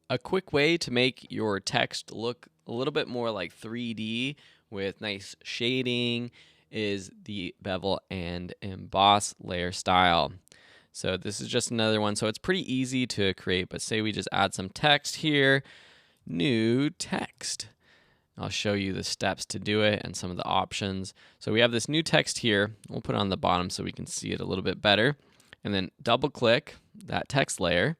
A quick way to make your text look a little bit more like 3D with nice shading is the bevel and emboss layer style. So this is just another one. So it's pretty easy to create, but say we just add some text here, new text. I'll show you the steps to do it and some of the options. So we have this new text here. We'll put it on the bottom so we can see it a little bit better. And then double click that text layer.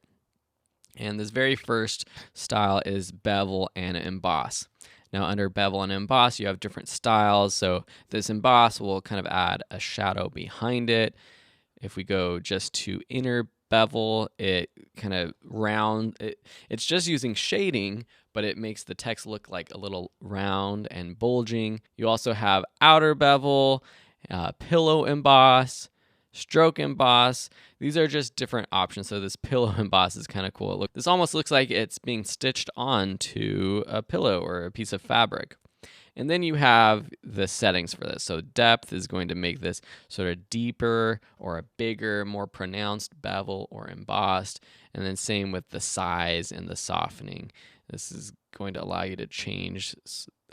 And this very first style is bevel and emboss. Now under bevel and emboss, you have different styles. So this emboss will kind of add a shadow behind it. If we go just to inner bevel, it kind of it's just using shading, but it makes the text look like a little round and bulging. You also have outer bevel, pillow emboss, stroke emboss. These are just different options. So this pillow emboss is kind of cool. This almost looks like it's being stitched onto a pillow or a piece of fabric. And then you have the settings for this. So depth is going to make this sort of deeper or a bigger, more pronounced bevel or embossed. And then same with the size and the softening. This is going to allow you to change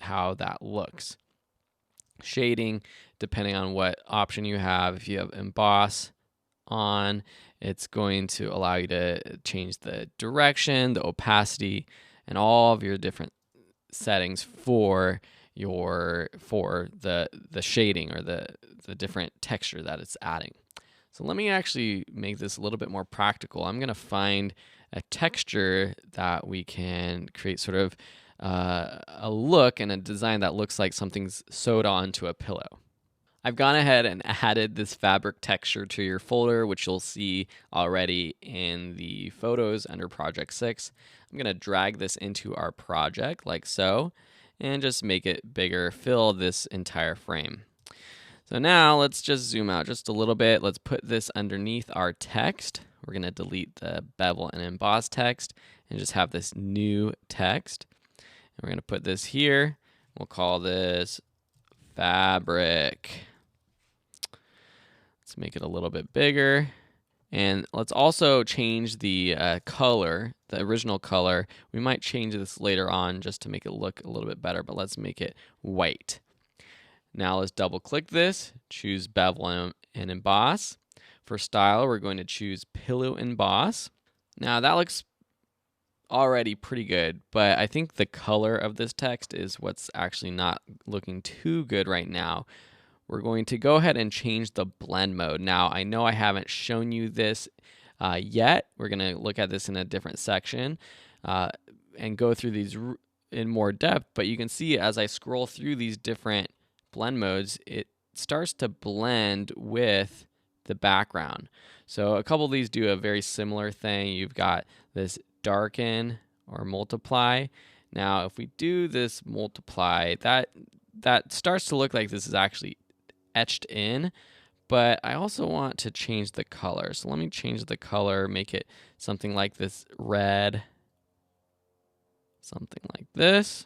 how that looks. Shading, depending on what option you have. If you have emboss on, it's going to allow you to change the direction, the opacity, and all of your different settings for the shading or the different texture that it's adding. So let me actually make this a little bit more practical. I'm going to find a texture that we can create sort of a look and a design that looks like something's sewed onto a pillow. I've gone ahead and added this fabric texture to your folder, which you'll see already in the photos under project 6. I'm going to drag this into our project like so, and just make it bigger, fill this entire frame. So now let's just zoom out just a little bit. Let's put this underneath our text. We're going to delete the bevel and emboss text and just have this new text. And we're going to put this here. We'll call this fabric. Let's make it a little bit bigger. And let's also change the color, the original color. We might change this later on just to make it look a little bit better, but let's make it white. Now let's double click this, choose bevel and emboss. For style, we're going to choose pillow emboss. Now that looks already pretty good, but I think the color of this text is what's actually not looking too good right now. We're going to go ahead and change the blend mode. Now, I know I haven't shown you this yet. We're going to look at this in a different section and go through these in more depth, but you can see as I scroll through these different blend modes, it starts to blend with the background. So a couple of these do a very similar thing. You've got this darken or multiply. Now, if we do this multiply, that starts to look like this is actually etched in, but I also want to change the color. So let me change the color, make it something like this red, something like this.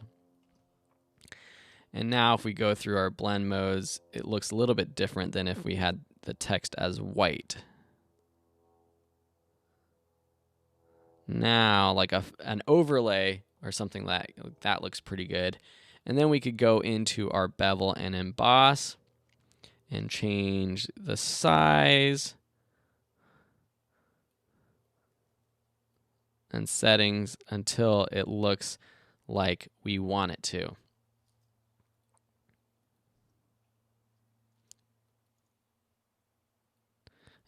And now if we go through our blend modes, it looks a little bit different than if we had the text as white. Now, like an overlay or something like that looks pretty good. And then we could go into our bevel and emboss and change the size and settings until it looks like we want it to.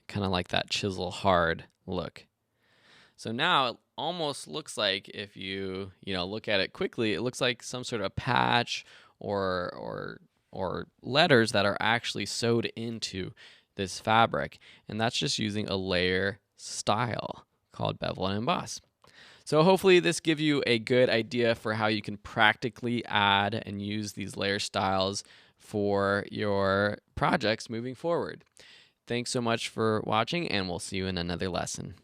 Kind of like that chisel hard look. So now it almost looks like if you look at it quickly, it looks like some sort of patch or letters that are actually sewed into this fabric. And that's just using a layer style called bevel and emboss. So hopefully this gives you a good idea for how you can practically add and use these layer styles for your projects moving forward. Thanks so much for watching, and we'll see you in another lesson.